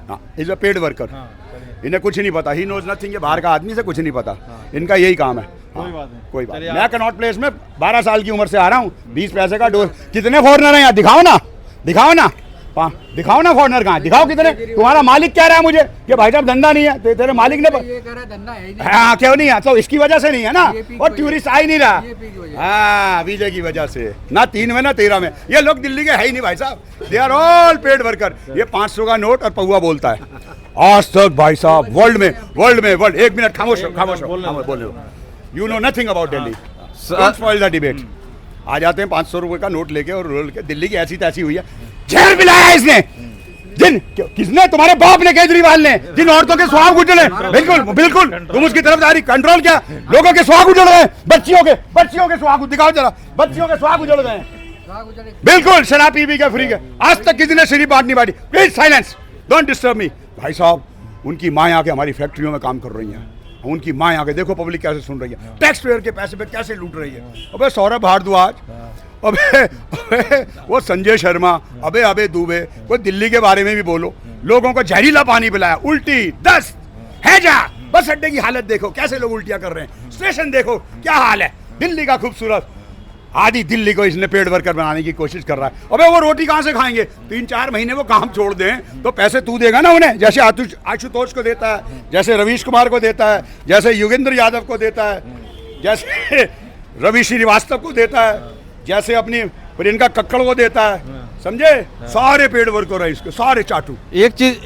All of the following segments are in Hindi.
हाँ, इज अ पेड वर्कर। इन्हें कुछ नहीं पता, ही नोज नथिंग, ये बाहर का आदमी से कुछ नहीं पता, इनका यही काम है। कोई बात नहीं, कोई बात चलिए नहीं। मैं कनॉट प्लेस में 12 साल की उम्र से आ रहा हूँ, 20 पैसे का डोर। कितने फॉरनर हैं यहाँ, दिखाओ ना, दिखाओ ना, दिखाओ ना फॉरनर कहाँ, दिखाओ कितने। तुम्हारा मालिक कह रहा है मुझे कि भाई साहब धंधा नहीं है, तो तेरे मालिक ने ये कह रहा है धंधा है ही नहीं। हाँ क्यों नहीं है, तो इसकी वजह से नहीं है ना, बीजेपी की और वजह टूरिस्ट आ ही नहीं रहा। बीजेपी की वजह से। हाँ बीजेपी की वजह से, ना 3 में ना 13 में। ये लोग दिल्ली के है ही नहीं भाई साहब, they are all paid worker. ये 500 का नोट और पौवा बोलता है आज तक भाई साहब, वर्ल्ड में। 1 मिनट खामोश बोलो, you know nothing about Delhi, don't spoil the debate. आ जाते हैं 500 रुपए का नोट लेके और रोल के, दिल्ली की ऐसी तैसी हुई है। जहर पिलाया इसने, किसने, तुम्हारे बाप ने, केजरीवाल ने, जिन औरतों के सुहाग उजड़े। बिल्कुल तुम उसकी तरफदारी, कंट्रोल क्या, लोगों के सुहाग उजड़ गए, बच्चियों के सुहाग दिखाओ जरा, बच्चियों के सुहाग उजड़ गए। बिल्कुल शराब पी के फ्री के, आज तक किसी ने शरीफ बात नहीं बांटी। Please silence, don't disturb me. भाई साहब उनकी माँ आके हमारी फैक्ट्रियों में काम कर रही हैं, उनकी माँ आके देखो पब्लिक कैसे सुन रही है, टैक्स पेयर के पैसे पे कैसे लूट रही है। अबे सौरभ भारद्वाज, अबे वो संजय शर्मा, अबे दुबे, वो दिल्ली के बारे में भी बोलो। लोगों को जहरीला पानी पिलाया, उल्टी, दस्त, हैजा। बस अड्डे की हालत देखो कैसे लोग उल्टियां कर रहे हैं, स्टेशन देखो क्या हाल है। दिल्ली का खूबसूरत, आधी दिल्ली को इसने पेड वर्कर बनाने की कोशिश कर रहा है। अबे वो रोटी कहाँ से खाएंगे, 3-4 महीने वो काम छोड़ दें तो पैसे तू देगा ना उन्हें, जैसे आशुतोष को देता है, जैसे रवीश कुमार को देता है, जैसे योगेंद्र यादव को देता है, जैसे रवि श्रीवास्तव को देता है, जैसे अपनी प्रियंका कक्कड़ को देता है, समझे। सारे पेड वर्कर है इसके, सारे चाटू। एक चीज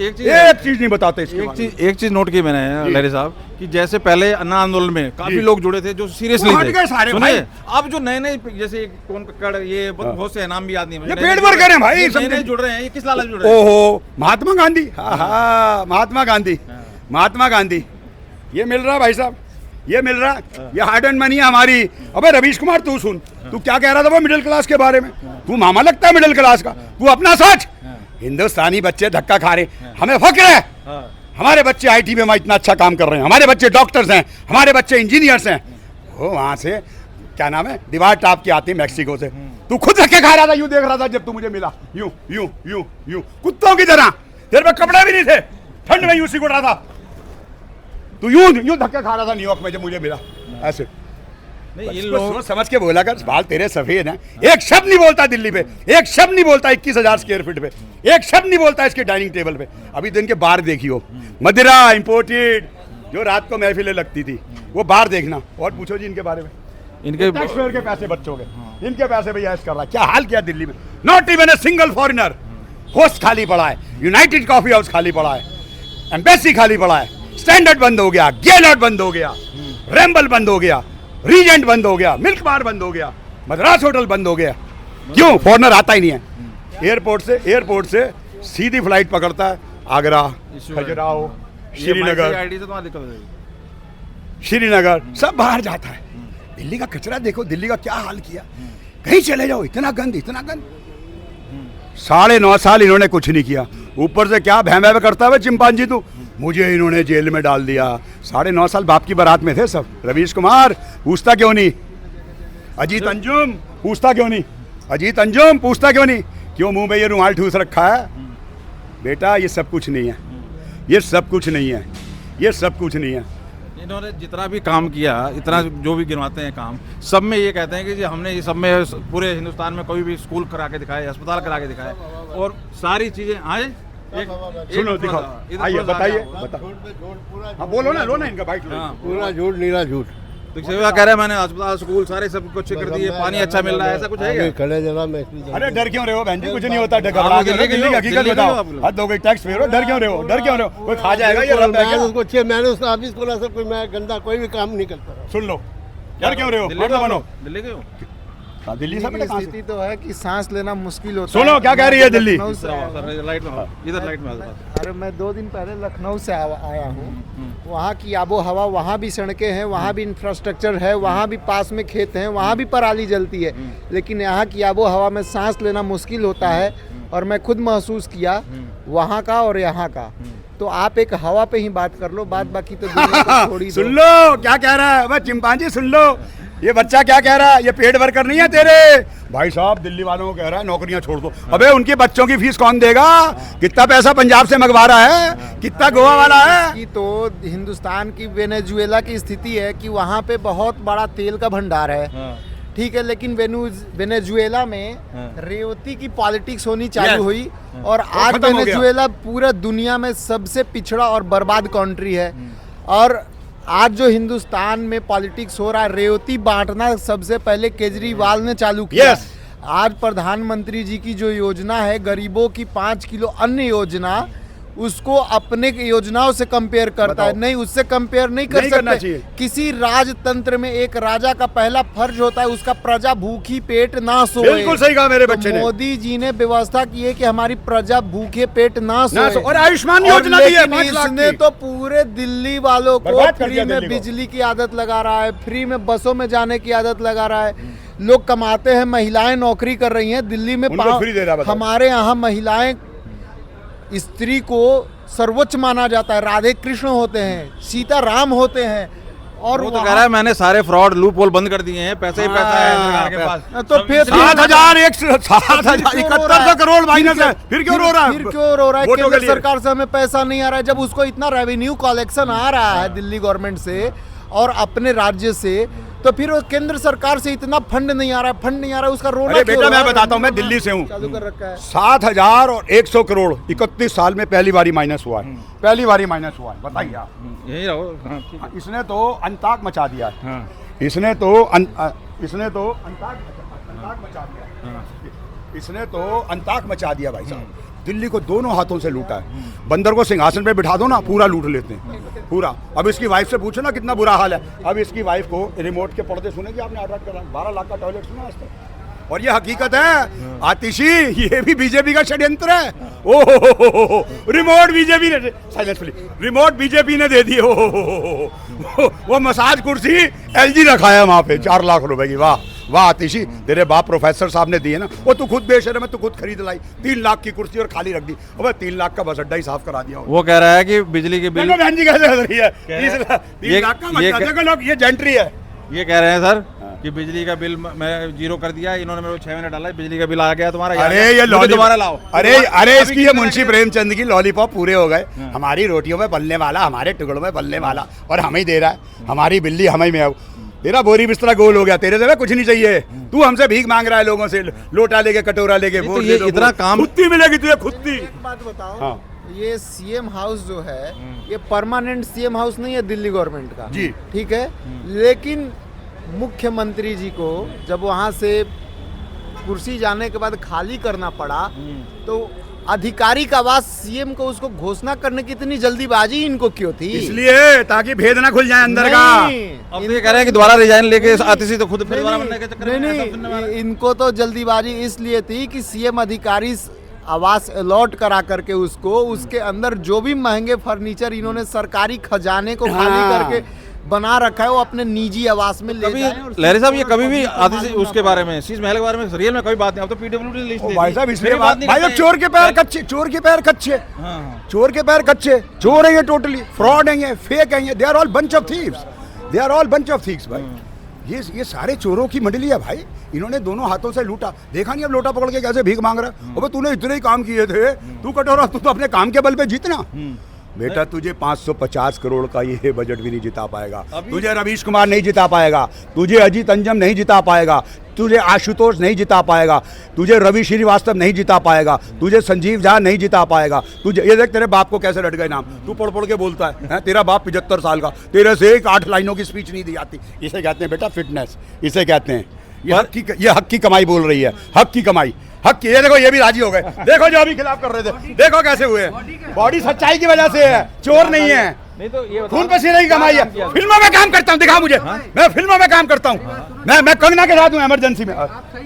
नहीं बताते इसके बारे में। एक चीज नोट की मैंने लहरी साहब कि जैसे पहले अन्ना आंदोलन में काफी लोग जुड़े थे जो सीरियसली हट गए सारे भाई। अब जो नए जैसे कौन कक्कड़, ये बहुत से नाम भी याद नहीं, ये पेड वर्कर हैं भाई, नए जुड़ रहे हैं, ये किस लालच जुड़ रहे हैं? ओहो, महात्मा गांधी, महात्मा गांधी, ये मिल रहा भाई साहब, ये मिल रहा, ये हार्ड एंड मनी है हमारी। अबे रवीश कुमार तू सुन, तू क्या कह रहा था वो मिडिल क्लास के बारे में, तू मामा लगता है मिडिल क्लास का, तू अपना सोच। हिंदुस्तानी बच्चे धक्का खा रहे, हमें फक्र है, हमारे बच्चे आईटी में इतना अच्छा काम कर रहे हैं, हमारे बच्चे डॉक्टर्स हैं, हमारे बच्चे इंजीनियर्स हैं। वो वहां से क्या नाम है, दीवार टाप के आती है मैक्सिको से। तू खुद धक्के खा रहा था, यूं देख रहा था जब तू मुझे मिला, यूं यूं यूं यूं कुत्तों की तरह, तेरे पे कपड़े भी नहीं थे, ठंड में यूं सिकुड़ रहा था, तू यूं धक्के खा रहा था न्यूयॉर्क में जब मुझे मिला, ऐसे। नहीं, इन लोगों समझ के बोला कर, बाल तेरे सफेद हैं, एक शब्द नहीं बोलता दिल्ली पे, एक शब्द नहीं बोलता 21,000 स्क्वायर फीट पे, एक शब्द नहीं बोलता इसके डाइनिंग टेबल पे। अभी दिन के बार देखियो, मदिरा इंपोर्टेड, जो रात को महफिलें लगती थी, वो बार देखना। और पूछो जी इनके बारे में, इनके टैक्स पेयर के पैसे बच्चों के, इनके पैसे भैया ऐश कर रहा है। क्या हाल किया दिल्ली में, not even a single foreigner. Host खाली पड़ा है, यूनाइटेड कॉफी हाउस खाली पड़ा है, एम्बेसी खाली पड़ा है, स्टैंडर्ड बंद हो गया, गेलॉट बंद हो गया, रेम्बल बंद हो गया, रीजेंट बंद हो गया, मिल्क बार बंद हो गया, मद्रास होटल बंद हो गया। क्यों, फॉरेनर आता ही नहीं है। एयरपोर्ट से सीधी फ्लाइट पकड़ता है आगरा, खजुराहो, श्रीनगर, सब बाहर जाता है। दिल्ली का कचरा देखो, दिल्ली का क्या हाल किया, कहीं चले जाओ इतना गंद, इतना गंद। 9.5 साल इन्होंने कुछ नहीं किया, ऊपर से क्या भैं करता है चिंपांजी तू, मुझे इन्होंने जेल में डाल दिया। 9.5 साल बाप की बारात में थे सब। रवीश कुमार पूछता क्यों नहीं, अजीत अंजुम पूछता क्यों नहीं, क्यों मुंह में ये रुमाल ठूस रखा है। बेटा ये सब कुछ नहीं है, ये सब कुछ नहीं है। इन्होंने जितना भी काम किया, इतना जो भी गिनवाते हैं काम, सब में ये कहते हैं कि जी हमने ये सब में पूरे हिंदुस्तान में कोई भी स्कूल करा के दिखाए, अस्पताल करा के दिखाए, और सारी चीजें आए। सुनो दिखाओ, आइए बताइए, हाँ बोलो ना, लो ना इनका बाइक, पूरा झूठ, नीला झूठ। तो सेवा कह रहा है मैंने अस्पताल, स्कूल सारे सब कुछ कर दिए, पानी अच्छा मिल रहा है, ऐसा कुछ है क्या? खड़े जरा में। अरे डर क्यों रहे हो बहन जी, कुछ नहीं होता, दिल्ली की हकीकत बताओ, हद हो गई, टैक्स पे हो, डर क्यों रहे हो, कोई खा जाएगा ये रब है। उसको मैंने उसका ऑफिस खोला, सब कोई, मैं गंदा कोई भी काम नहीं करता। सुन लो, डर क्यों रहे हो, बनो दिल्ली के हो? दिल्ली से स्थिति तो है कि सांस लेना मुश्किल होता है। सुनो क्या कह रही है दिल्ली, लाइट में। अरे मैं 2 दिन पहले लखनऊ से आया हूँ, वहाँ की आबो हवा, वहाँ भी सड़कें हैं, वहाँ भी इंफ्रास्ट्रक्चर है, वहाँ भी पास में खेत हैं, वहाँ भी पराली जलती है, लेकिन यहाँ की आबो हवा में सांस लेना मुश्किल होता है। और मैं खुद महसूस किया वहाँ का और यहाँ का। तो आप एक हवा पे ही बात कर लो, बात बाकी तो थोड़ी। सुन लो क्या कह रहा है चिंपांजी, सुन लो ये बच्चा क्या कह रहा है, ये पेड वर्कर नहीं है तेरे, भाई साहब दिल्ली वालों को कह रहा है नौकरियां छोड़ दो। अबे उनके बच्चों की फीस कौन देगा? कितना पैसा पंजाब से मंगवा रहा है, कितना गोवा वाला है। की तो हिंदुस्तान की वेनेजुएला की स्थिति है कि वहाँ पे बहुत बड़ा तेल का भंडार है, ठीक है, लेकिन वेनेजुएला में रेवती की पॉलिटिक्स होनी चालू हुई और आज खत्म हो गया। वेनेजुएला पूरा दुनिया में सबसे पिछड़ा और बर्बाद कंट्री है। और आज जो हिंदुस्तान में पॉलिटिक्स हो रहा है, रेवती बांटना सबसे पहले केजरीवाल ने चालू किया। Yes. आज प्रधानमंत्री जी की जो योजना है गरीबों की 5 किलो अन्न योजना, उसको अपने योजनाओं से कंपेयर करता है। नहीं, उससे कंपेयर नहीं कर नहीं करना सकते। चाहिए। किसी राजतंत्र में एक राजा का पहला फर्ज होता है उसका प्रजा भूखी पेट ना सोए। बिल्कुल सही कहा मेरे तो बच्चे ने। मोदी जी ने व्यवस्था की है कि हमारी प्रजा भूखे पेट ना सोए। और आयुष्मान और योजना दी है लेकिन 5 लाख इसने की। तो पूरे दिल्ली वालों को बर्बाद कर फ्री दिया में दिल्ली को। बिजली की आदत लगा रहा है, फ्री में बसों में जाने की आदत लगा रहा है। लोग कमाते हैं, महिलाएं नौकरी कर रही हैं दिल्ली में। उनको फ्री दे रहा है, बताओ। हमारे यहाँ महिलाएं स्त्री को सर्वोच्च माना जाता है, राधे कृष्ण होते हैं, सीता राम होते हैं। और वो तो कह रहा है मैंने सारे फ्रॉड लूप होल बंद कर दिए हैं, पैसा ही पैसा है सरकार के पास। तो फिर 7,171 करोड़ माइनस है, फिर क्यों रो रहा है? फिर क्यों रो रहा है? वोटों के केंद्र लिए। सरकार से हमें पैसा नहीं आ रहा है, जब उसको इतना रेवेन्यू कलेक्शन आ रहा है दिल्ली गवर्नमेंट से और अपने राज्य से, तो फिर वो केंद्र सरकार से इतना फंड नहीं आ रहा है, फंड नहीं आ रहा है, उसका रोना अरे क्यों बेटा रो रहा मैं है? बताता हूँ, मैं दिल्ली से हूँ। चालू कर रखा है। 7,100 करोड़ 31 साल में पहली बारी माइनस हुआ है, पहली बारी माइनस हुआ है। बताइए आप। यही रहो। हाँ, ठीक है। इसने तो अंताक मचा दिया है। हाँ, इसने तो अंताक मचा दिया। इसने तो अंताक मचा दिया भाई साहब। दिल्ली को दोनों हाथों से लूटा है। बंदर को सिंहासन पे बिठा दो ना, पूरा लूट लेते हैं पूरा। अब इसकी वाइफ से पूछो ना कितना बुरा हाल है। अब इसकी वाइफ को रिमोट के पर्दे सुनेगी आपने? 12 लाख का टॉयलेट सुना आज तक? और ये हकीकत है आतिशी, ये भी बीजेपी का षड्यंत्र है। ओहो, रिमोट बीजेपी ने, साइलेंसफुली, रिमोट बीजेपी ने दे दिए। वो मसाज कुर्सी एलजी रखा है वहां पे 4 लाख रुपए की। वाह वाह आतिशी, तेरे बाप प्रोफेसर साहब ने दिए ना। वो तू खुद बेशर्म है, तू खुद खरीद लाई 3 लाख की कुर्सी और खाली रख दी। अबे 3 लाख का बस अड्डा ही साफ करा दिया। वो कह रहा है कि बिजली के बिल, देखो बहन जी कैसे हंस रही है। कह रहा है, 3 लाख का ये मतलब देखो लोग, ये जेंट्री है। ये कह रहे हैं सर कि बिजली का बिल मैं 0 कर दिया, इन्होंने मेरे को 6 महीने डाला, बिजली का बिल आ गया तुम्हारा। अरे यार, ये मुझे लॉलीपॉप दोबारा लाओ। अरे अभी इसकी ये कितने मुंशी लगे? प्रेमचंद की लॉलीपॉप पूरे हो गए। हमारी रोटियों में पलने वाला, हमारे टुकड़ों में पलने वाला, और हमें ही दे रहा है। हमारी बिल्ली हमें में। तेरा बोरी बिस्तरा गोल हो गया, तेरे से कुछ नहीं चाहिए। तू हमसे भीख मांग रहा है लोगों से, लोटा लेके कटोरा लेके। तो ये इतना काम, खुत्ती मिलेगी तुझे, खुत्ती। एक बात बताओ, हाँ। ये सीएम हाउस जो है ये परमानेंट सीएम हाउस नहीं है दिल्ली गवर्नमेंट का जी। ठीक है, लेकिन मुख्यमंत्री जी को जब वहाँ से कुर्सी जाने के बाद खाली करना पड़ा तो आधिकारिक आवाज सीएम को उसको घोषणा करने की इतनी जल्दीबाजी इनको क्यों थी? इसलिए ताकि भेद ना खुल जाए अंदर का। अब तो ये कह रहे हैं कि दोबारा रिजाइन लेके आतिशी तो खुद फिर दोबारा बनने के चक्कर में नहीं, ऐसा सुनने वाला है। इनको तो जल्दीबाजी इसलिए थी कि सीएम अधिकारी आवास अलॉट करा करके उसको, उसके अंदर जो भी महंगे फर्नीचर इन्होंने सरकारी खजाने को खाली हाँ। करके बना रखा है वो अपने निजी आवास में ले कभी जाएं और लहरी साहब ये सीएम कभी भी को आतिशी मालूम उसके ना बारे में, शीश महल के बारे में रियल में कोई बात नहीं। अब तो पीडब्ल्यूडी लिस्ट ओ दे भाई दी। साहब इसलिए मेरी बात नहीं भाई करते। चोर के पैर कच्चे, चोर के पैर कच्चे, हाँ, हाँ। चोर के पैर कच्चे। चोर है ये, टोटली फ्रॉड है ये, फेक है ये। They are all bunch of thieves, they are all bunch of thieves भाई। ये सारे चोरों की मंडली है भाई। इन्होंने दोनों हाथों से लूटा। देखा नहीं अब लोटा पकड़ के कैसे भीख मांग रहा है। अबे तूने इतने ही काम किए थे, तू कटोरा, तू तो अपने काम के बल पे जीतना। बेटा तुझे 550 करोड़ का ये बजट भी नहीं जिता पाएगा, तुझे रवीश कुमार नहीं जिता पाएगा, तुझे अजीत अंजम नहीं जिता पाएगा, तुझे आशुतोष नहीं जिता पाएगा, तुझे रवि श्रीवास्तव नहीं जिता पाएगा, तुझे संजीव झा नहीं जिता पाएगा। तुझे ये देख तेरे बाप को कैसे रट गए नाम, तू पढ़ पढ़ के बोलता है। तेरा बाप 75 साल का, तेरे से एक 8 लाइनों की स्पीच नहीं दी जाती। इसे कहते हैं बेटा फिटनेस, इसे कहते हैं। ये हक की कमाई बोल रही है, हक की कमाई, हक की। ये देखो ये भी राजी हो गए, देखो जो अभी खिलाफ कर रहे थे, देखो कैसे हुए। बॉडी सच्चाई की वजह से है, चोर नहीं है। नहीं तो ये खून पसीने की कमाई है। फिल्मों में काम करता हूँ, दिखा मुझे। मैं फिल्मों में काम करता हूँ। मैं कंगना के साथ हूँ इमरजेंसी में।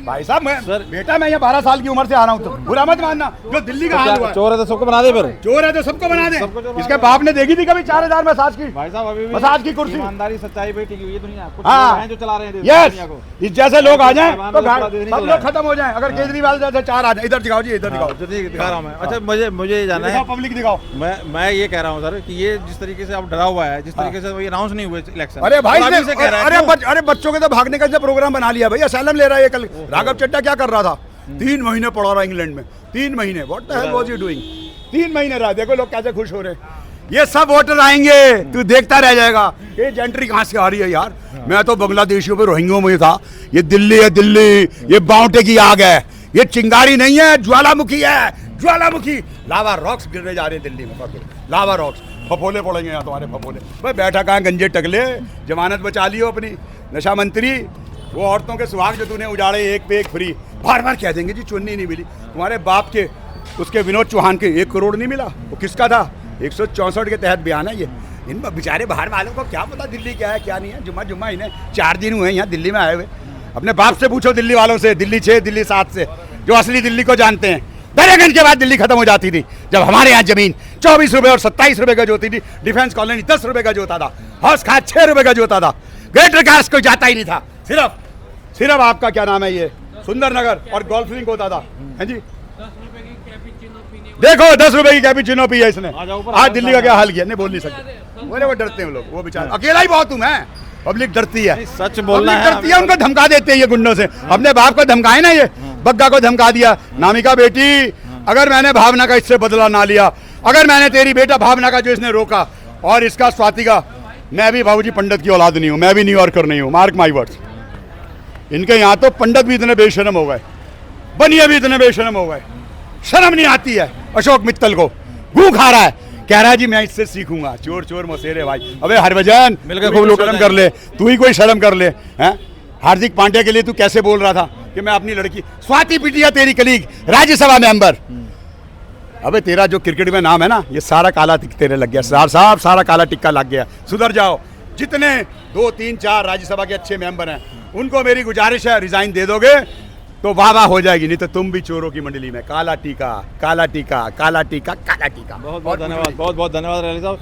भाई साहब बेटा मैं ये 12 साल की उम्र से आ रहा हूँ, तो बुरा मत मानना। जो दिल्ली का हाल हुआ है, चोर है तो सबको बना दे फिर। चोर है तो सबको बना दे। इसके बाप ने देखी थी कभी 4000 मसाज की? भाई साहब अभी भी मसाज की कुर्सी, ईमानदारी सच्चाई पे टिकी हुई है दुनिया। कुछ हाँ। लोग हैं जो चला रहे हैं यस, दुनिया को। इस जैसे लोग आ जाएं सामान तो में थोड़ा देर नहीं सब चल लोग रहा है। खत्म हो जाएं। अगर केजरीवाल जैसे 4 आ जाए, इधर दिखाओ जी, इधर दिखाओ, हाँ, तो ठीक, दिखा रहा हूँ मैं। अच्छा मुझे ये जानना है, पब्लिक दिखाओ। मैं ये कह रहा हूँ सर कि ये जिस तरीके तरीके से अब डरा हुआ है, जिस तरीके से वो अनाउंस नहीं हुए इलेक्शन। अरे भाई और अभी से कह रहा है अरे बच्चों के तो भागने का प्रोग्राम बना लिया भाई, असलम ले रहा है ये। कल राघव चड्डा क्या कर रहा था, 3 महीने पड़ा रहा इंग्लैंड में, 3 महीने। What the hell was he doing? 3 महीने रहा, देखो लोग कैसे खुश हो रहे हैं। ये सब वोटर आएंगे, तू देखता रह जाएगा। ये जेंट्री कहाँ से आ रही है यार? मैं तो बांग्लादेशियों पे रोहिंग्यों में था। ये दिल्ली है, दिल्ली, ये बाउंटे की आग है, ये चिंगारी नहीं है, ज्वालामुखी है, ज्वालामुखी। लावा रॉक्स गिरने जा रहे हैं दिल्ली में, लावा रॉक्स, फफोले पड़ेंगे यहाँ तुम्हारे फफोले। भाई बैठा कहाँ गंजे टकले, जमानत बचा लियो अपनी। नशा मंत्री, वो औरतों के सुहाग जो तूने उजाड़े, एक पे एक फ्री, बार बार कह देंगे जी चुन्नी नहीं मिली। तुम्हारे बाप के, उसके विनोद चौहान के 1 करोड़ नहीं मिला, वो किसका था? 164 के तहत बयान है ये। इन बेचारे बाहर वालों को क्या पता दिल्ली क्या है क्या नहीं है। जुम्मा इन्हें 4 दिन हुए यहाँ दिल्ली में आए हुए। अपने बाप से पूछो दिल्ली वालों से, दिल्ली 6, दिल्ली 7 से, जो असली दिल्ली को जानते हैं। दरियागंज के बाद दिल्ली खत्म हो जाती थी, जब हमारे यहाँ जमीन 24 रुपए और 27 रुपए का जोती थी। डिफेंस कॉलोनी 10 रुपए का जोता था, हाउस खास 6 रुपए का जोता था, ग्रेटर कार्स कोई जाता ही नहीं था। सिर्फ आपका क्या नाम है ये सुंदर नगर और गोल्फ लिंक होता था। है जी, देखो 10 रुपए की कैपुचिनो पी है इसने। आज दिल्ली का क्या हाल किया, नहीं बोल नहीं सकते। बोले वो डरते हैं लोग, वो बेचारे अकेला ही बहुत हूँ मैं। पब्लिक डरती है, सच बोलना है, डरती है, उनको धमका देते हैं ये गुंडों से। अपने बाप को धमकाए ना, ये बग्गा को धमका दिया। नामिका बेटी, अगर मैंने भावना का इससे बदला ना लिया, अगर मैंने तेरी बेटा भावना का जो इसने रोका, और इसका स्वाति का, मैं भी बाबूजी पंडित की औलाद नहीं हूँ, मैं भी न्यूयॉर्कर नहीं हूँ, मार्क माई वर्ड्स। इनके यहाँ तो पंडित भी इतने बेशरम हो गए, बनिए भी इतने बेशरम हो गए, शर्म नहीं आती है। अशोक मित्तल को गू खा रहा है, कह रहा है जी मैं इससे सीखूंगा। चोर चोर मसेरे भाई। अबे हरभजन, मिलकर खूब लूटा शर्म कर ले, तू ही कोई शर्म कर ले। हैं, हार्दिक पांड्या के लिए तू कैसे बोल रहा था कि मैं अपनी लड़की, स्वाति पिटिया तेरी कलीग, राज्यसभा मेंबर। अबे तेरा जो क्रिकेट में नाम है ना, ये सारा काला टिक तेरे लग गया, साहब सारा काला टिक्का लग गया। सुधर जाओ। जितने 2, 3, 4 राज्यसभा के अच्छे मेंबर हैं, उनको मेरी गुजारिश है, रिजाइन दे दोगे तो वाह वाह हो जाएगी, नहीं तो तुम भी चोरों की मंडली में। काला टीका, काला टीका, काला टीका, काला टीका। बहुत बहुत धन्यवाद, बहुत बहुत धन्यवाद रैली साहब।